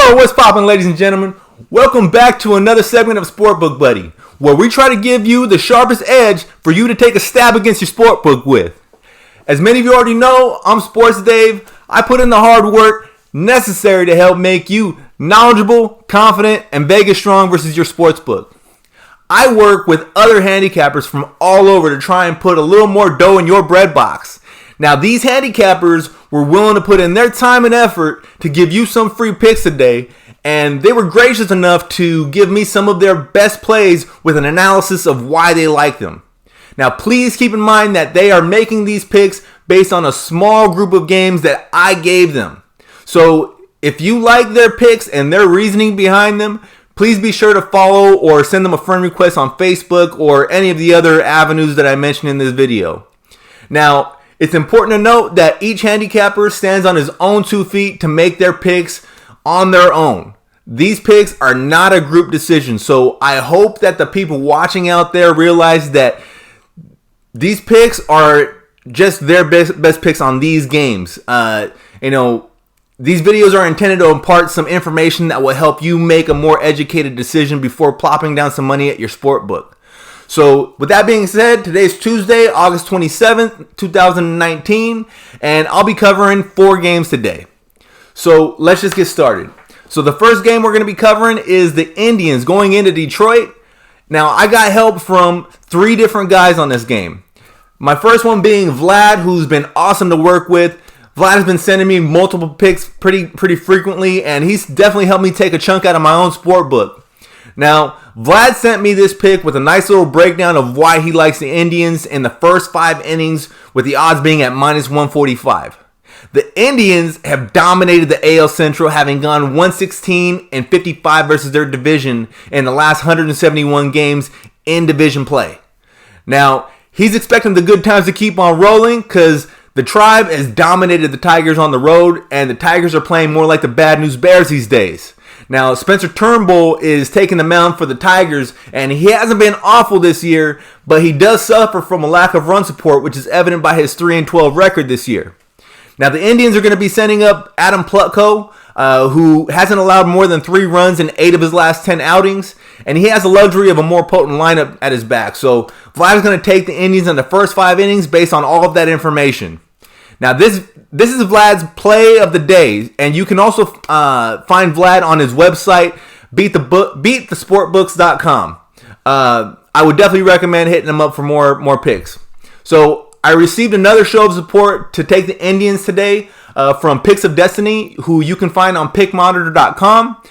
Yo, what's poppin', ladies and gentlemen? Welcome back to another segment of SportBook Buddy, where we try to give you the sharpest edge for you to take a stab against your sportbook with. As many of you already know, I'm Sports Dave. I put in the hard work necessary to help make you knowledgeable, confident, and Vegas strong versus your sportsbook. I work with other handicappers from all over to try and put a little more dough in your bread box. Now, these handicappers were willing to put in their time and effort to give you some free picks today, and they were gracious enough to give me some of their best plays with an analysis of why they like them. Now, please keep in mind that they are making these picks based on a small group of games that I gave them. So, if you like their picks and their reasoning behind them, please be sure to follow or send them a friend request on Facebook or any of the other avenues that I mentioned in this video. Now, it's important to note that each handicapper stands on his own 2 feet to make their picks on their own. These picks are not a group decision, so I hope that the people watching out there realize that these picks are just their best picks on these games. These videos are intended to impart some information that will help you make a more educated decision before plopping down some money at your sportbook. So, with that being said, today's Tuesday, August 27th, 2019, and I'll be covering 4 games today. So, let's just get started. So, the first game we're going to be covering is the Indians going into Detroit. Now, I got help from 3 different guys on this game. My first one being Vlad, who's been awesome to work with. Vlad has been sending me multiple picks pretty frequently, and he's definitely helped me take a chunk out of my own sportbook. Now, Vlad sent me this pick with a nice little breakdown of why he likes the Indians in the first 5 innings, with the odds being at minus 145. The Indians have dominated the AL Central, having gone 116-55 versus their division in the last 171 games in division play. Now, he's expecting the good times to keep on rolling because the Tribe has dominated the Tigers on the road, and the Tigers are playing more like the Bad News Bears these days. Now, Spencer Turnbull is taking the mound for the Tigers, and he hasn't been awful this year, but he does suffer from a lack of run support, which is evident by his 3-12 record this year. Now, the Indians are going to be sending up Adam Plutko, who hasn't allowed more than 3 runs in 8 of his last 10 outings, and he has the luxury of a more potent lineup at his back. So, Vlad is going to take the Indians in the first 5 innings based on all of that information. Now, this is Vlad's play of the day, and you can also find Vlad on his website, beatthesportbooks.com. I would definitely recommend hitting him up for more picks. So, I received another show of support to take the Indians today from Picks of Destiny, who you can find on pickmonitor.com.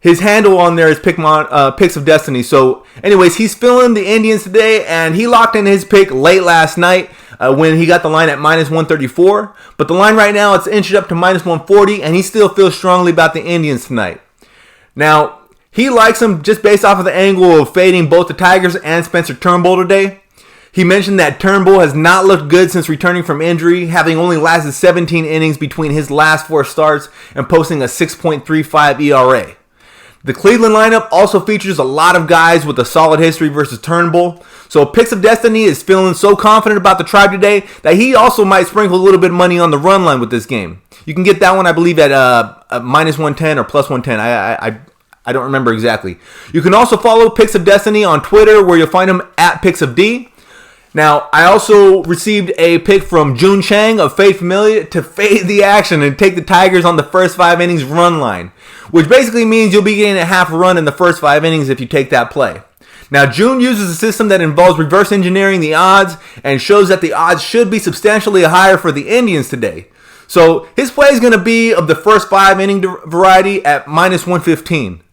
His handle on there is Picks of Destiny. So, anyways, he's filling the Indians today, and he locked in his pick late last night when he got the line at minus 134. But the line right now, it's inched up to minus 140, and he still feels strongly about the Indians tonight. Now, he likes them just based off of the angle of fading both the Tigers and Spencer Turnbull today. He mentioned that Turnbull has not looked good since returning from injury, having only lasted 17 innings between his last 4 starts and posting a 6.35 ERA. The Cleveland lineup also features a lot of guys with a solid history versus Turnbull. So Picks of Destiny is feeling so confident about the Tribe today that he also might sprinkle a little bit of money on the run line with this game. You can get that one, I believe, at minus 110 or plus 110. I don't remember exactly. You can also follow Picks of Destiny on Twitter, where you'll find him at Picks of D. Now, I also received a pick from Jun Chang of Fade Familia to fade the action and take the Tigers on the first 5 innings run line, which basically means you'll be getting a half run in the first 5 innings if you take that play. Now, June uses a system that involves reverse engineering the odds and shows that the odds should be substantially higher for the Indians today. So, his play is going to be of the first 5 inning variety at minus 115.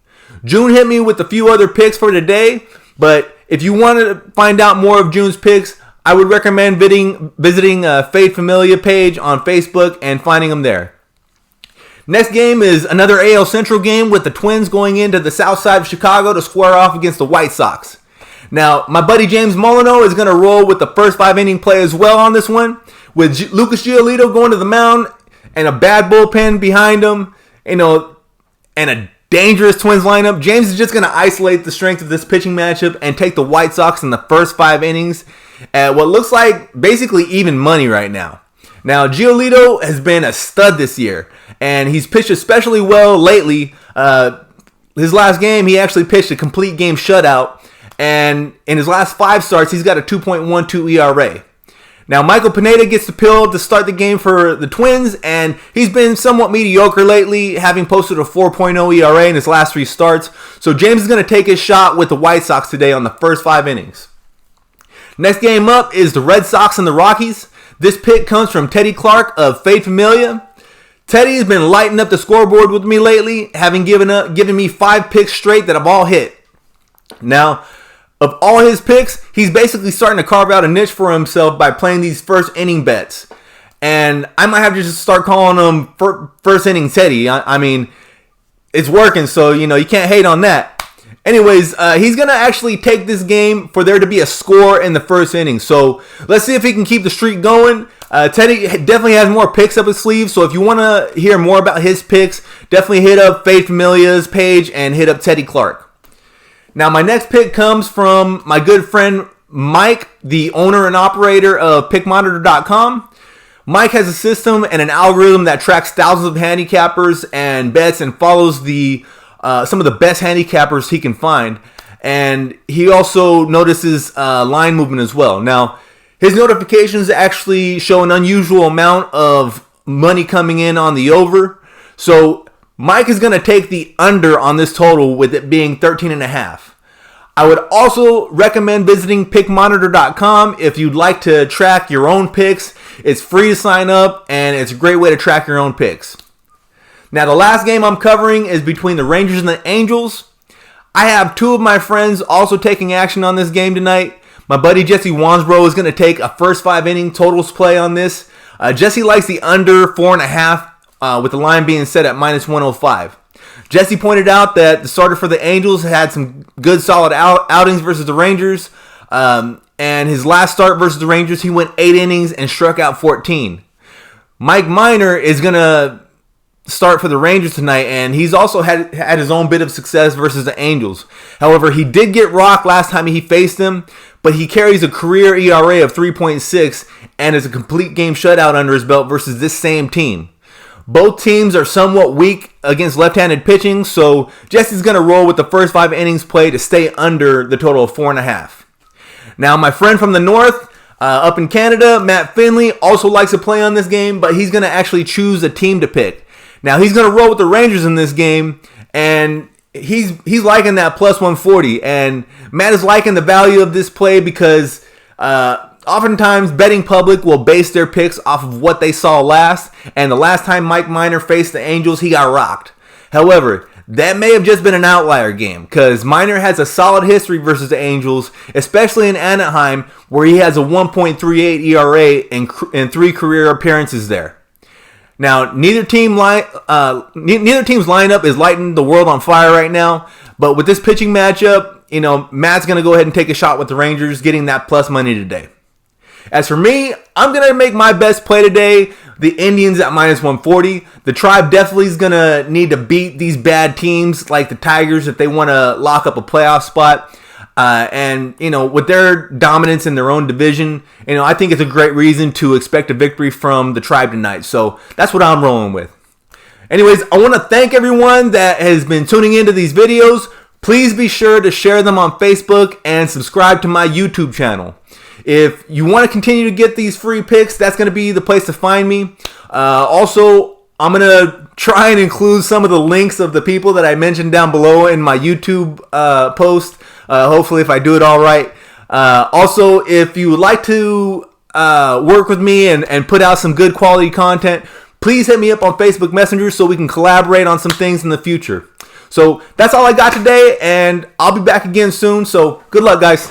June hit me with a few other picks for today, but if you want to find out more of June's picks, I would recommend visiting Fade Familia page on Facebook and finding them there. Next game is another AL Central game with the Twins going into the south side of Chicago to square off against the White Sox. Now, my buddy James Molino is going to roll with the first 5 inning play as well on this one, with Lucas Giolito going to the mound and a bad bullpen behind him, and a dangerous Twins lineup. James is just going to isolate the strength of this pitching matchup and take the White Sox in the first 5 innings at what looks like basically even money right now. Now, Giolito has been a stud this year, and he's pitched especially well lately. His last game, he actually pitched a complete game shutout, and in his last 5 starts, he's got a 2.12 ERA. Now, Michael Pineda gets the pill to start the game for the Twins, and he's been somewhat mediocre lately, having posted a 4.0 ERA in his last 3 starts. So James is going to take his shot with the White Sox today on the first 5 innings. Next game up is the Red Sox and the Rockies. This pick comes from Teddy Clark of Fade Familia. Teddy has been lighting up the scoreboard with me lately, having given me 5 picks straight that have all hit. Now, of all his picks, he's basically starting to carve out a niche for himself by playing these first inning bets. And I might have to just start calling him first inning Teddy. I mean, it's working, so, you can't hate on that. Anyways, he's going to actually take this game for there to be a score in the first inning. So let's see if he can keep the streak going. Teddy definitely has more picks up his sleeve. So if you want to hear more about his picks, definitely hit up Fade Familia's page and hit up Teddy Clark. Now, my next pick comes from my good friend Mike, the owner and operator of PickMonitor.com. Mike has a system and an algorithm that tracks thousands of handicappers and bets and follows some of the best handicappers he can find. And he also notices line movement as well. Now, his notifications actually show an unusual amount of money coming in on the over. So Mike is going to take the under on this total with it being 13.5. I would also recommend visiting PickMonitor.com if you'd like to track your own picks. It's free to sign up, and it's a great way to track your own picks. Now, the last game I'm covering is between the Rangers and the Angels. I have 2 of my friends also taking action on this game tonight. My buddy Jesse Wansbro is going to take a first 5 inning totals play on this. Jesse likes the under 4.5. With the line being set at minus 105. Jesse pointed out that the starter for the Angels had some good solid outings versus the Rangers. And his last start versus the Rangers, he went 8 innings and struck out 14. Mike Minor is going to start for the Rangers tonight, and he's also had his own bit of success versus the Angels. However, he did get rocked last time he faced them, but he carries a career ERA of 3.6 and is a complete game shutout under his belt versus this same team. Both teams are somewhat weak against left-handed pitching, so Jesse's going to roll with the first 5 innings play to stay under the total of 4.5. Now, my friend from the north, up in Canada, Matt Finley, also likes to play on this game, but he's going to actually choose a team to pick. Now, he's going to roll with the Rangers in this game, and he's liking that plus 140. And Matt is liking the value of this play because oftentimes, betting public will base their picks off of what they saw last, and the last time Mike Minor faced the Angels, he got rocked. However, that may have just been an outlier game, because Minor has a solid history versus the Angels, especially in Anaheim, where he has a 1.38 ERA in 3 career appearances there. Now, neither team's lineup is lighting the world on fire right now, but with this pitching matchup, Matt's going to go ahead and take a shot with the Rangers, getting that plus money today. As for me, I'm going to make my best play today, the Indians at minus 140. The Tribe definitely is going to need to beat these bad teams like the Tigers if they want to lock up a playoff spot. And with their dominance in their own division, I think it's a great reason to expect a victory from the Tribe tonight. So that's what I'm rolling with. Anyways, I want to thank everyone that has been tuning into these videos. Please be sure to share them on Facebook and subscribe to my YouTube channel. If you want to continue to get these free picks, that's going to be the place to find me. Also, I'm going to try and include some of the links of the people that I mentioned down below in my YouTube post. Hopefully, if I do it all right. Also, if you would like to work with me and put out some good quality content, please hit me up on Facebook Messenger so we can collaborate on some things in the future. So that's all I got today, and I'll be back again soon. So good luck, guys.